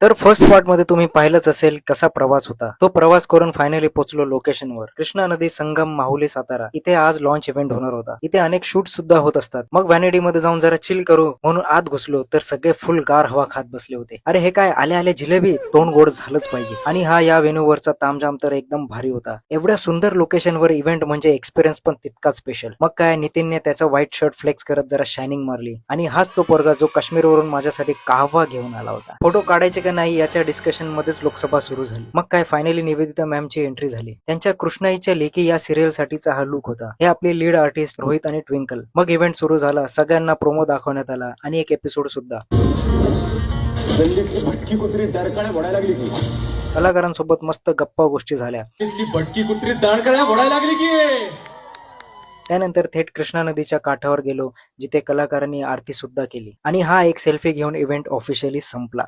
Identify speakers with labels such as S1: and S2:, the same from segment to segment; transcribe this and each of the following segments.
S1: तर first part मध्ये तुम्ही पाहिलंच असेल कसा प्रवास होता. तो प्रवास करून फायनली पोहोचलो लोकेशनवर. कृष्णा नदी संगम माहुली सातारा इथे आज लॉन्च इव्हेंट होणार होता. इथे अनेक शूट सुद्धा होत असतात. मग व्हॅनिटी मध्ये जाऊन जरा चिल करू म्हणून आत घुसलो तर सगळे फुल गार हवा खात बसले होते. अरे हे काय आले आले जिलेबी, तोंड गोड झालंच पाहिजे. आणि हा या वेन्यूवरचा तामझाम तर एकदम भारी होता. एवढ्या सुंदर लोकेशनवर इव्हेंट म्हणजे एक्सपिरियन्स पण तितकाच स्पेशल. मग काय नितीनने त्याचा व्हाईट शर्ट फ्लेक्स करत जरा शायनिंग मारली. आणि हाच तो पोरगा जो काश्मीरवरून माझ्यासाठी कहवा घेऊन आला होता. फोटो काढायचे का नाही याच्या डिस्कशन मध्येच लोकसभा सुरू झाली. मग काय फायनली निवेदिता मॅमची एंट्री झाली. त्यांच्या कृष्णाईच्या लेखी या सिरियल साठीचा हा लुक होता. हे आपले लीड आर्टिस्ट रोहित आणि ट्विंकल. मग इव्हेंट सुरू झाला. सगळ्यांना प्रोमो दाखवण्यात आला आणि एक एपिसोड सुद्धा.
S2: भटकी कुत्री डरकाळ्या फोडायला लागली की
S1: कलाकारांसोबत मस्त गप्पा गोष्टी झाल्या.
S2: तिथली भटकी कुत्री डरकाळ्या फोडायला लागली की
S1: त्यानंतर थेट कृष्णा नदीच्या काठावर गेलो जिथे कलाकारांनी आरती सुद्धा केली. आणि हा एक सेल्फी घेऊन इव्हेंट ऑफिशियली संपला.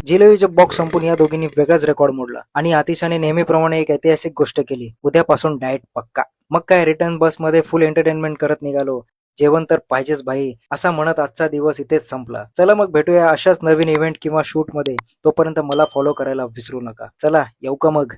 S1: जिलेबीचे बॉक्स संपून या दोघींनी वेगळाच रेकॉर्ड मोडला. आणि आतिशाने नेहमीप्रमाणे एक ऐतिहासिक गोष्ट केली. उद्यापासून डाएट पक्का. मग काय रिटर्न बस मध्ये फुल एंटरटेनमेंट करत निघालो. जेवण तर पाहिजेच भाई असा म्हणत आजचा दिवस इथेच संपला. चला मग भेटूया अशाच नवीन इव्हेंट किंवा शूट मध्ये. तोपर्यंत मला फॉलो करायला विसरू नका. चला येऊ का मग.